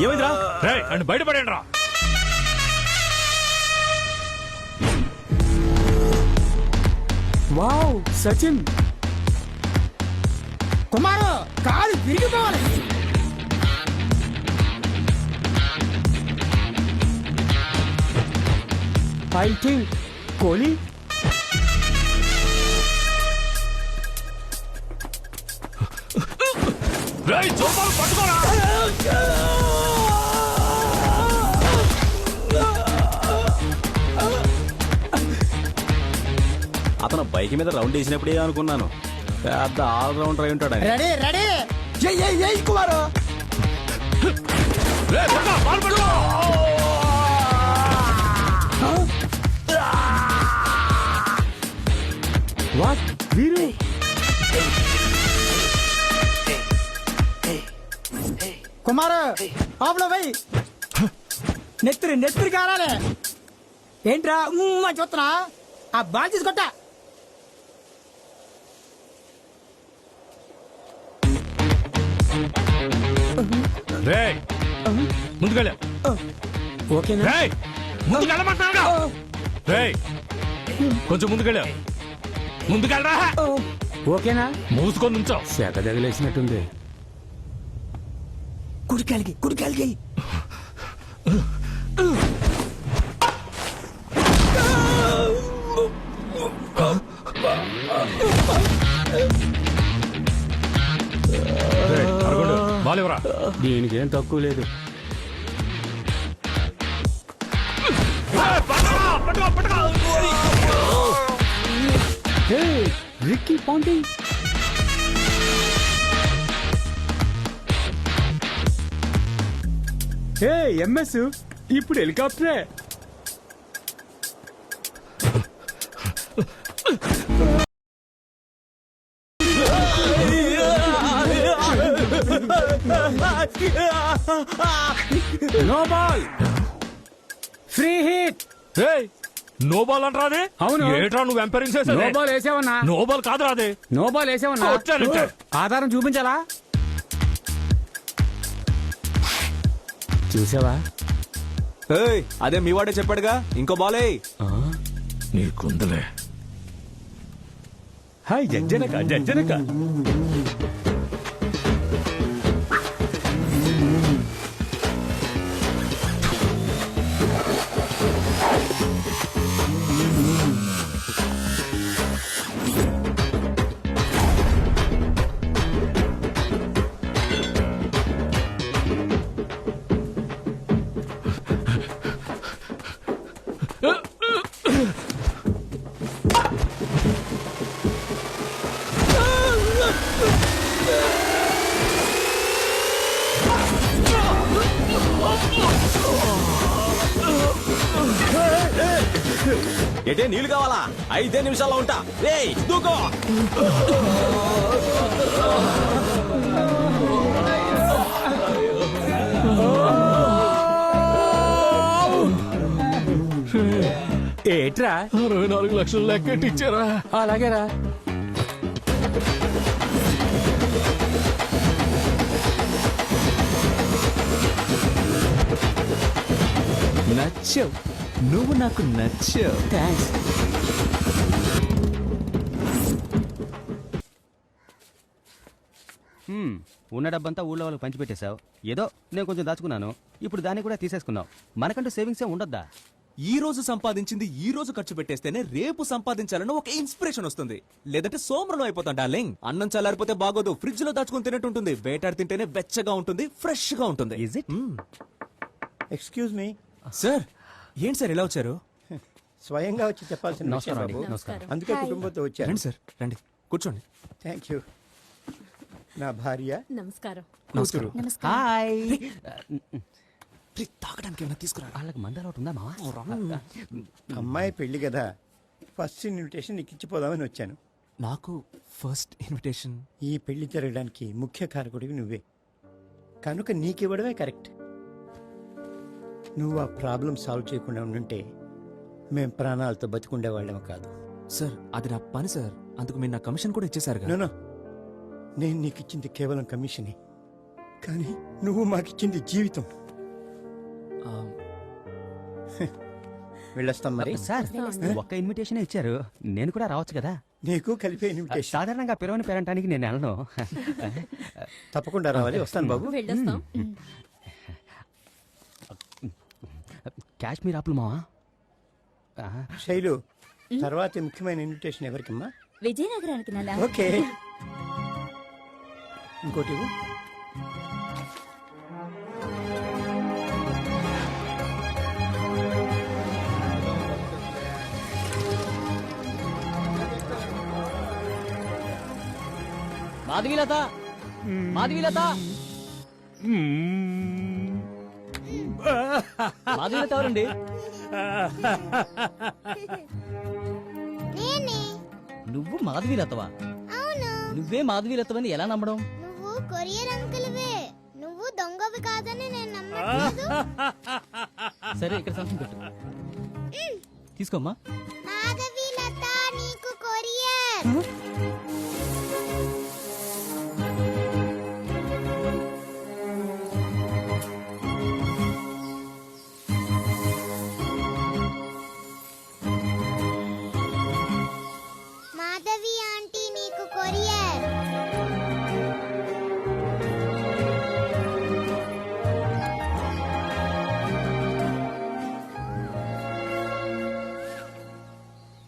ఏమైందిరా? అండ్ బయటపడండి రా. వావ్ సచిన్ కుమారు కాలు విరిగిపోవాలి. I think Kohli. పట్టుకోరా. అతను బైక్ మీద రౌండ్ వేసినప్పుడే అనుకున్నాను పెద్ద ఆల్ రౌండర్ అయి ఉంటాడు. రెడీ రెడీ జై కుమారు. వాట్ వీరు కుమారు ఆపులో పోయి నెత్తిరి కారాలే. ఏంట్రా చూస్తున్నా? ఆ బాల్ తీసుకొట్టా. ముందుకెళ్ళా. ఓకేనా? ముందుకెళ్ళమంటున్నా. కొంచెం ముందుకెళ్ళా. ముందుకెళ్ళరా. ఓకేనా? మూసుకొని నుంచో. శాఖ తగిలేసినట్టుంది. కుడికాలికి బాలేవరా. దీనికేం తక్కువ లేదు. Ricky Ponting. ఎంఎస్ ఇప్పుడు హెలికాప్టరే. No ball, free hit. No ball అంటారా? అదే అవును. ఏట్రా నువ్వు ఎంపైరింగ్ చేసా? నో బాల్ వేసావన్నా? నో బాల్ కాదురా. అదే నో బాల్ వేసావన్నా? ఆధారం చూపించాలా? చూసావా? అదే మీ వాడే చెప్పాడుగా ఇంకో బాలే. నీకుందలే. హాయ్ జజ్జనక. ఎటే నీళ్లు కావాలా? 5 నిమిషాల్లో ఉంటా. దూకో. ఏట్రా 64 లక్షలు లెక్కెట్టిచ్చారా? అలాగేరా. నచ్చావు, నువ్వు నాకు నచ్చావు. థ్యాంక్స్. ఉన్న డబ్బంతా ఊళ్ళో వాళ్ళకి పంచిపెట్టేశావు. ఏదో నేను కొంచెం దాచుకున్నాను. ఇప్పుడు దాన్ని కూడా తీసేసుకున్నావు. మనకంటూ సేవింగ్స్ ఏ ఉండొద్దా? ఈ రోజు సంపాదించింది ఈ రోజు ఖర్చు పెట్టేస్తేనే రేపు సంపాదించాలని ఒక ఇన్స్పిరేషన్ వస్తుంది. లేదంటే సోమరులు అయిపోతాం డార్లింగ్. అన్నం చల్లారిపోతే బాగోదు, ఫ్రిడ్జ్ లో దాచుకుని తినట్టుంటుంది. వేటాడి తింటేనే వెచ్చగా ఉంటుంది, ఫ్రెష్ గా ఉంటుంది. Is it? Excuse me sir, ఏంటి సార్ ఇలా వచ్చారు? స్వయంగా వచ్చి చెప్పాల్సిన విషయం నమస్కారం బాబు. అండి. నమస్కారం. అందుకే కుటుంబంతో వచ్చాను. రండి సార్, రండి కూర్చోండి. Thank you. నా భార్య నమస్కారం. నమస్కారం. హాయ్. తాగడానికి ఏమైనా తీసుకురా. వాళ్ళకి మంద అలవాటు ఉందా మావా? అమ్మాయి పెళ్లి కదా, ఫస్ట్ ఇన్విటేషన్ నీకు ఇచ్చిపోదామని వచ్చాను. నాకు ఫస్ట్ ఇన్విటేషన్. ఈ పెళ్లి జరగడానికి ముఖ్య కారకుడివి నువ్వే కనుక నీకివ్వడమే కరెక్ట్. నువ్వు ఆ ప్రాబ్లం సాల్వ్ చేయకుండా ఉండుంటే మేం ప్రాణాలతో బతికుండేవాళ్ళం కాదు. సార్ అది నా పని సార్, అందుకు మీరు నా కమిషన్ కూడా ఇచ్చేసారు కదా. నో నేను నీకు ఇచ్చింది కేవలం కమిషనే, కానీ నువ్వు మాకిచ్చింది జీవితం. వెళ్ళొస్తాం మరి. సార్ ఒక్క ఇన్విటేషన్ ఇచ్చారు, నేను కూడా రావచ్చు కదా. నీకు కలిపే ఇన్విటేషన్. సాధారణంగా పిలవని పేరంటానికి నేను వెళ్ళను. తప్పకుండా రావాలి. వస్తాను బాబు. వెళ్ళొస్తాం. కాశ్మీర్ ఆపులు మావా. శైలు, తర్వాత ముఖ్యమైన ఇన్విటేషన్ ఎవరికమ్మా? విజయనగరానికి నల్లా. ఓకే. ఇంకోటి ఇవ్వు. మాధవీలత, మాధవీలత, మాధవీలత ఎవరండి? నువ్వు మాధవీలతవా? నువ్వే మాధవీలతవని ఎలా నమ్మడం? నువ్వు కొరియర్ అంకుల్వే. నువ్వు దొంగవి కాదని నేను నమ్మట్లేదు. సరే ఇక్కడ సంతకం పెట్టు. తీసుకోమ్మా. మాధవీలత నీకు కొరియర్. మాధవి ఆంటీ నీకు కొరియర్.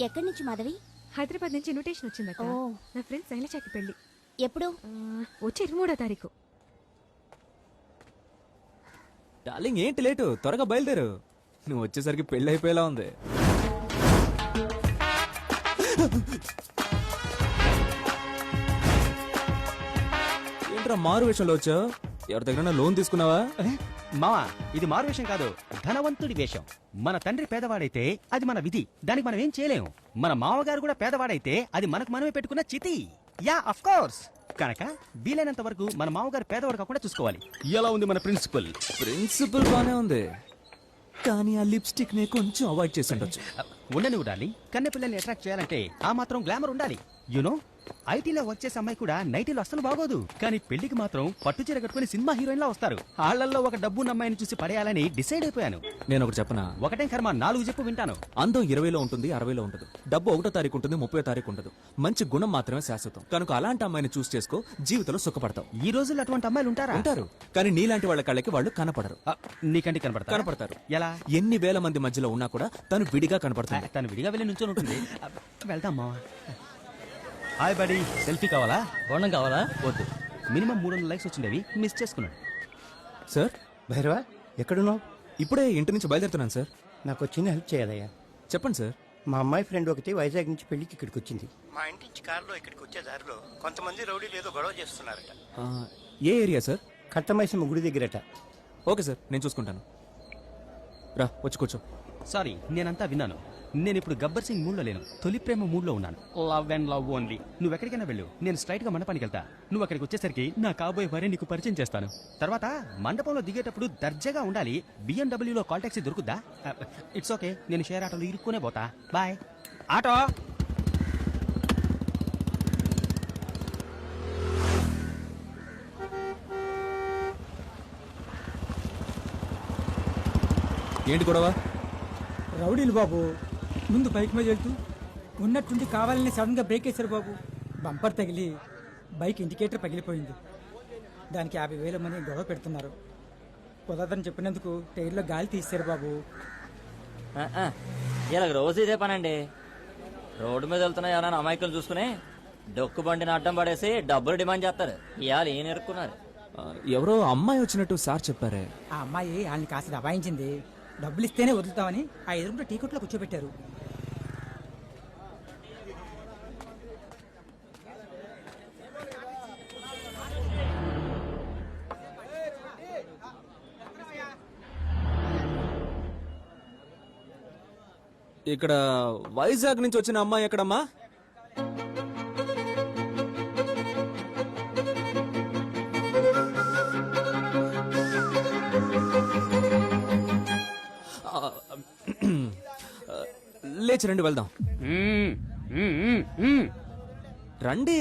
ఎక్కడి నుంచి మాధవి? హైదరాబాద్ నుంచి ఇన్విటేషన్ వచ్చిందక్క. ఓ. నా ఫ్రెండ్ శైలజకి పెళ్లి ఎప్పుడు? వచ్చే 23వ తారీఖు. డార్లింగ్ ఏంటి లేటు, త్వరగా బయలుదేరు. నువ్వు వచ్చేసరికి పెళ్లి అయిపోయేలా ఉంది. ఏంట్రా మారు విషయంలో వచ్చావు? ఎవరి దగ్గర లోన్ తీసుకున్నావా? మావా, ఇది మారు వేషం కాదు, ధనవంతుడి వేషం. మన తండ్రి పేదవాడైతే అది మన విధి, దానికి మనం ఏం చేయలేము. మన మామగారు కూడా పేదవాడైతే అది మనకు మనమే పెట్టుకున్న చితి. Yeah of course. కనుక వీలైనంత వరకు మన మామగారు పేదవాడు కాకుండా చూసుకోవాలి. ఎలా ఉంది మన ప్రిన్సిపల్? ప్రిన్సిపల్ బానే ఉంది, కానీ ఆ లిప్స్టిక్ ని కొంచెం అవాయిడ్ చేసి ఉండొచ్చు. ఉండని ఉండాలి. కన్నె పిల్లల్ని అట్రాక్ట్ చేయాలంటే ఆ మాత్రం గ్లామర్ ఉండాలి. యునో, ఐటీలో వర్క్ చేసే అమ్మాయి కూడా నైటీలో అస్సలు బాగోదు, కానీ పెళ్లికి మాత్రం పట్టు చీర కట్టుకుని సినిమా హీరోయిన్ లా వస్తారు. ఆళ్లలో ఒక డబ్బున్న అమ్మాయిని చూసి పడేయాలని డిసైడ్ అయిపోయాను. నేను ఒకటి చెప్పనా? ఒకటే కర్మ, 4 చెప్పు వింటాను. అందం 20లో ఉంటుంది, 60లో ఉంటుంది. డబ్బు 1వ తారీఖు ఉంటుంది, 30వ తారీఖు ఉండదు. మంచి గుణం మాత్రమే శాశ్వతం. కనుక అలాంటి అమ్మాయిని చూస్ చేసుకో, జీవితంలో సుఖపడతావు. ఈ రోజుల్లో అటువంటి అమ్మాయిలు ఉంటారా? ఉంటారు, కానీ నీలాంటి వాళ్ళ కళ్ళకి వాళ్ళు కనపడరు. నీకంటే కనపడతారు. ఎలా? ఎన్ని వేల మంది మధ్యలో ఉన్నా కూడా తను విడిగా కనపడుతుంది. తను విడిగా వెళ్ళి నుంచొని ఉంటుంది. వెళ్తాం మావా. హాయ్ బడీ, సెల్ఫీ కావాలా? బోండం కావాలా? వద్దు, మినిమం 300 లైక్స్ వచ్చిండేవి, మిస్ చేసుకున్నాడు. సార్, భైరవా, ఎక్కడున్నావు? ఇప్పుడే ఇంటి నుంచి బయలుదేరుతున్నాను సార్. నాకు ఒక చిన్న హెల్ప్ చేయాలయ్యా. చెప్పండి సార్. మా అమ్మాయి ఫ్రెండ్ ఒకటి వైజాగ్ నుంచి పెళ్లికి ఇక్కడికి వచ్చింది. మా ఇంటి నుంచి కారులో ఇక్కడికి వచ్చే దారిలో కొంతమంది రౌడీలు ఏదో గొడవ చేస్తున్నారట. ఏ ఏరియా సార్? కట్టమైసమ్మ గుడి దగ్గరట. ఓకే సార్, నేను చూసుకుంటాను. రా, వచ్చి కూర్చో. సారీ, నేనంతా విన్నాను. నేను ఇప్పుడు గబ్బర్ సింగ్ మూడ్ లో లేను, తొలి ప్రేమ మూడ్ లో ఉన్నాను. Love and love only. నువ్వు ఎక్కడికైనా వెళ్ళు, నేను స్ట్రైట్ గా మండపానికి వెళ్తా. నువ్వు అక్కడికి వచ్చేసరికి నా కాబోయే భార్య నీకు పరిచయం చేస్తాను. తర్వాత మండపంలో దిగేటప్పుడు దర్జాగా ఉండాలి. BMW లో కాల్ టాక్సీ దొరుకుద్దా? ఇట్స్ ఓకే, నేను షేర్ ఆటోలో ఇరుక్కునే పోతా. బాయ్. ఆటో. ఏంటి గొడవ? రౌడీలు బాబు ముందు బైక్ మీద వెళ్తూ ఉన్నట్టుండి కావాలని సడన్ గా బ్రేక్ వేశారు బాబు. బంపర్ తగిలి బైక్ ఇండికేటర్ పగిలిపోయింది. దానికి 50,000 మంది గొడవ పెడుతున్నారు. కుదరదని చెప్పినందుకు టైర్లో గాలి తీశారు బాబు. ఇలా రోజు ఇదే పనండి. రోడ్డు మీద వెళ్తున్నా ఎవరైనా అమాయకులు చూసుకుని డొక్కు బండిని అడ్డం పడేసి డబ్బులు డిమాండ్ చేస్తారు. ఇవాళ ఏం ఎరుక్కున్నారు? ఎవరో అమ్మాయి వచ్చినట్టు సార్ చెప్పారే. ఆ అమ్మాయి వాళ్ళని కాస్త దబాయించింది. డబ్బులు ఇస్తేనే వదులుతామని ఆ ఎదురుకుంటే టీ కొట్లో కూర్చోబెట్టారు. ఇక్కడ వైజాగ్ నుంచి వచ్చిన అమ్మాయి ఎక్కడమ్మా? లేచి రండి వెళ్దాం. రండి.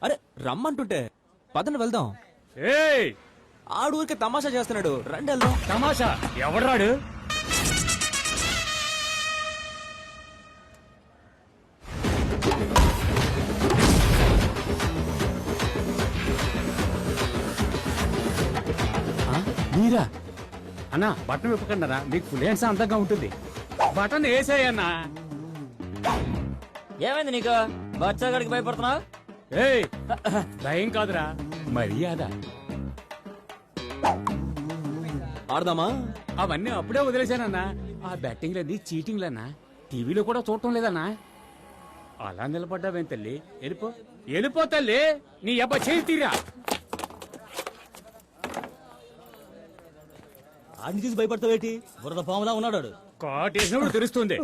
అరే రమ్మంటుంటే పదండి వెళ్దాం. ఆడు ఊరికే తమాషా చేస్తున్నాడు, రండి వెళ్దాం. తమాషా ఎవడ్రాడు? మీరా అన్నా? బటన్ విప్పకండి, మీకు ఫుల్ హ్యాండ్స్ అందంగా ఉంటుంది. బటన్ వేసేయన్నా. ఏమైంది నీకు? బచ్చాగడికి భయపడుతున్నావు? ఏయ్ భయం కాదురా, మర్యాద. ఆడదామా? అవన్నీ అప్పుడే వదిలేశానన్నా. ఆ బ్యాటింగ్లన్నీ చీటింగ్లన్నా. టీవీలో కూడా చూడటం లేదన్నా. అలా నిలబడ్డావేం తల్లి? వెళ్ళిపో తల్లి, నీ అబ్బా చేయి తీరా. ఆడిని చూసి భయపడతావేటి? బురద పాములా ఉన్నాడు. కాటేసినప్పుడు తెలుస్తుంది.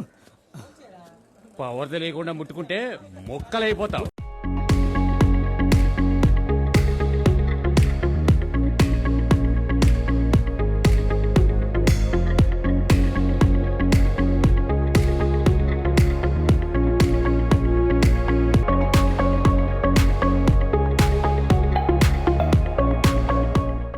పవర్ తెలియకుండా ముట్టుకుంటే మొక్కలైపోతావు.